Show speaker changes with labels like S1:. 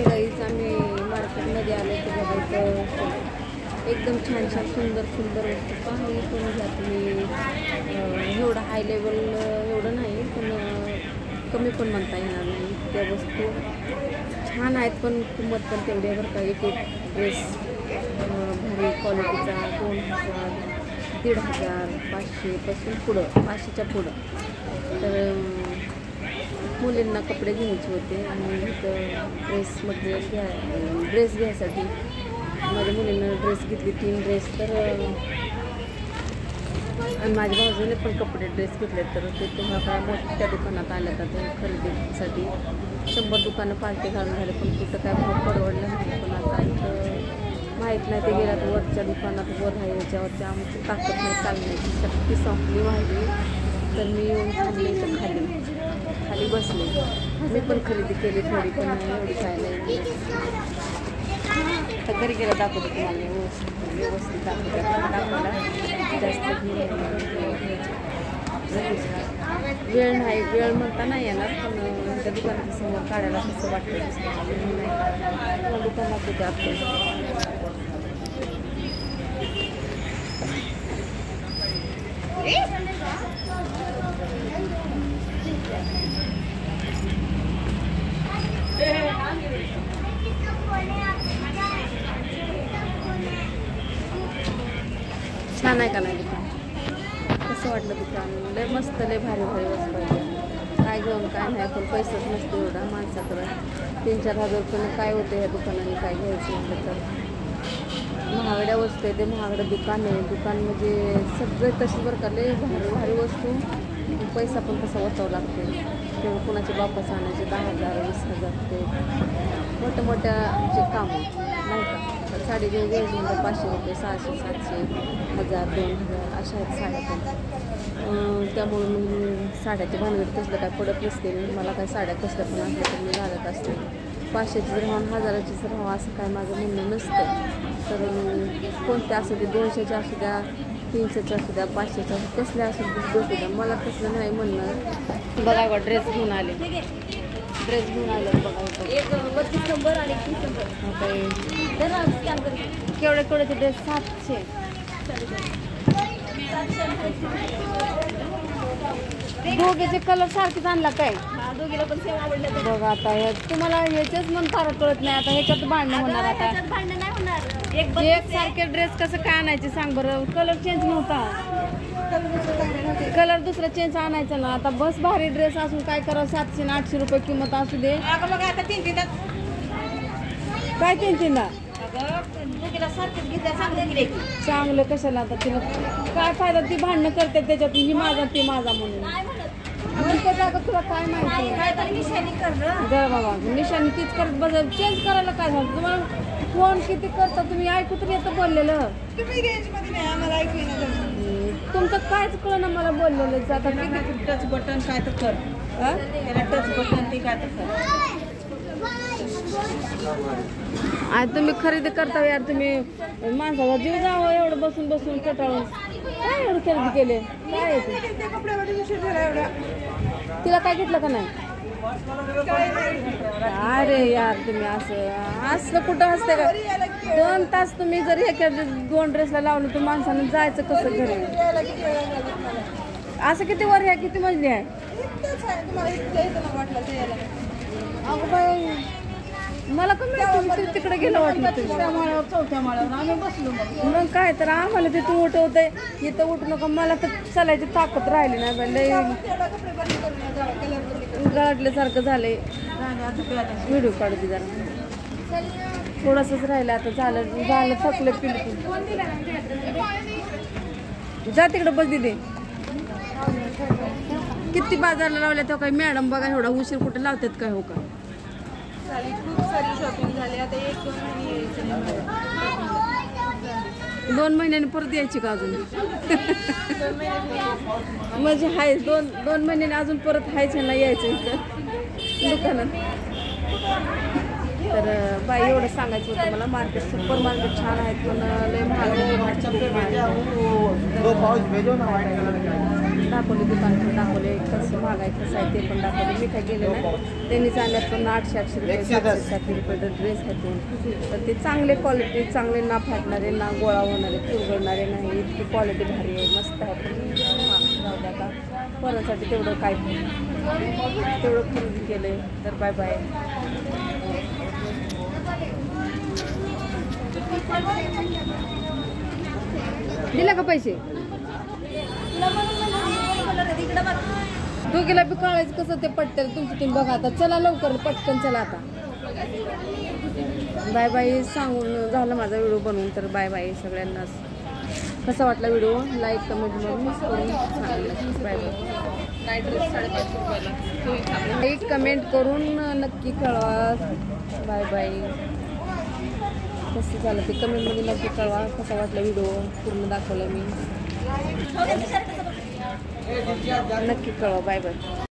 S1: गाईच आम्ही मार्केटमध्ये आलो तर बघायचं एकदम छान छान सुंदर सुंदर वस्तू काही पण घ्या तुम्ही. एवढं हाय लेवल एवढं नाही पण कमी पण म्हणता येणार नाही. त्या वस्तू छान आहेत पण किंमत पण तेवढी आहे बरं का. एक एक ड्रेस भारी क्वालिटीचा 2000, 1500, 500पासून पुढं, 500च्या पुढं. तर मुलींना कपडे घ्यायचे होते आणि इथं ड्रेस घ्यायसाठी माझ्या मुलींना ड्रेस घेतली 3 ड्रेस. तर आणि माझ्या भाऊजीने पण ड्रेस घेतले. तर ते तुम्हाला मोठ्या दुकानात आल्या का ते खरेदीसाठी 100 दुकानं पालते घालून झाले पण कुठं काय भाव परवडलं नाही. पण आता इथं माहीत नाही ते गेला तर वरच्या दुकानात वर आहे याच्यावरती आमची ताकद नाही चालण्याची शक्ती संपली वाहिली. तर मी येऊन थांबले तर खाली बसले. मी पण खरेदी केली थोडी पण एवढी काय नाही. तर घरी गेलं दाखवतो तुम्हाला व्यवस्थित दाखवला जास्त वेळ नाही. वेळ म्हणता नाही येणार पण त्या दुकानाच्या समोर काढायला कसं वाटतं दुकानात होते आपण. छान आहे का नाही दुकान? कसं वाटलं दुकान? लय मस्त, लय भारी भारी वस्तू आहे. काय घेऊन काय नाही पण पैसाच नसतो एवढा माणसाकडं. 3-4 हजार रुपये काय होते ह्या दुकानाने काय घ्यायचं म्हटलं तर. महागड्या वस्तू आहे ते महागडं दुकान आहे. दुकान म्हणजे सगळे तशी बरं का लय भारी भारी वस्तू. पैसा पण कसा वाचावं लागते. तेव्हा कुणाचे वापस आणायचे 10,000, 20,000 ते मोठ्या आमचे कामं नाही का. तर साडी घ्यायची म्हणजे 500 रुपये, 600, 700, 1000, 2000 अशा आहेत साड्या पण. त्यामुळं मग साड्याच्या भानगडीत कसलं काय पडत नसते. मला काय साड्या कसल्या पण असल्या तर मी घालत असते. 500चीच राहावं 1000चीच राहावं असं काय माझं म्हणणं नसतं. तर कोणत्या असू दे 200च्या असू द्या, 300च्या असू द्या, 500च्या कसल्या असू द्या मला कसलं नाही म्हणणं. बघा ड्रेस घेऊन आले बघा बघा 32 नंबर आणि 30 नंबर केवढे ड्रेस 700. दोघेचे कलर सारखेच आणला काय? दोघीला पण सेम आवडले बघा. आता तुम्हाला ह्याच्याच मन फार कळत नाही. आता ह्याच्यात भांडणं होणार. आता भांडणं नाही होणार. एक सारखे ड्रेस कसं काय आणायचे सांग बरं? कलर चेंज नव्हता. कलर दुसरा चेंज आणायचा ना. आता बस भारी ड्रेस असून काय करावं? 700 800 रुपये किंमत असू दे. काय 3-3दा चांगलं कशाला? आता तिला काय फायदा? ती भांडणं करते त्याच्यात ही माझा ती माझा म्हणून. तुला काय माहिती जरा बाबा निशाणी तीच करत बस. चेंज करायला काय झालं? तुम्हाला फोन किती करता तुम्ही? ऐकू तर येतं बोललेलं. तुमचं कायच कळ ना मला बोललेलं. आता टच बटन काय तर कर. त्याला टच बटन ते काय तर कर. तुम्ही खरेदी करता यार. तुम्ही माणसाचा जीव जावं एवढं बसून बसून कटाळून. काय एवढं खरेदी केले? काय येते तिला? काय घेतलं का नाही? अरे यार तुम्ही असं कुठं असते का? 2 तास तुम्ही जर एका 2 ड्रेसला लावलं तर माणसानं जायचं कसं घरी? असं किती वर ह्या किती मजली आहे? अगं बाई मला कमी तिकडे गेलं वाटलं. 4थ्या माळ्यावर आम्ही बसलो. मग काय तर आम्हाला तिथून उठवतंय इथं उठू नका. मला तर चालायची ताकद राहिली नाही. गळटल्यासारखं झालंय. व्हिडिओ काढते जरा. थोडंसंच राहिलं आता. झालं थकलं पिलं. जा तिकडं बस दिदे. किती बाजारला लावल्या तो काय मॅडम बघा एवढा उशीर कुठे लावतात काय? हो का खूप सारी शॉपिंग झाली. आता 1-2 महिने यायचं. 2 महिन्याने परत यायची का अजून? म्हणजे हाय 2 महिन्याने अजून परत हायचं ना यायचं इथं दुकानात. तर बाई एवढं सांगायचं होतं मला. मार्केट सुपर मार्केट छान आहेत पण लय महाग. दाखवले, दुकान पण दाखवले, कसं महाग आहे कसं आहे ते पण दाखवले. मी काय गेले नाही, त्यांनी चांगल्यात पण 800-800 रुपये 700 रुपये ड्रेस आहेत. तर ते चांगले क्वालिटी, चांगले ना फाटणारे, ना गोळा होणारे, चुरगळणारे नाही, इतकी क्वालिटी भारी आहे, मस्त आहे. पण जाऊ द्या का पोरांसाठी तेवढं काय तेवढं खरेदी केले. तर बाय बाय. दिला का पैसे? दोघीला बी कळायचं कसं ते पटकन तुमचं तुम्ही बघा. आता चला लवकर पटकन चला आता. बाय बाय सांगून झालं माझा व्हिडिओ बनवून. तर बाय बाय सगळ्यांनाच. कसा वाटला व्हिडिओ लाईक कमेंट करून सांगा. Bye bye. लाईक कमेंट करून नक्की कळवा. Bye bye. कसं झालं ते कमेंटमध्ये नक्की कळवा. कसा वाटला व्हिडिओ पूर्ण दाखवला मी, नक्की कळवा. Bye bye.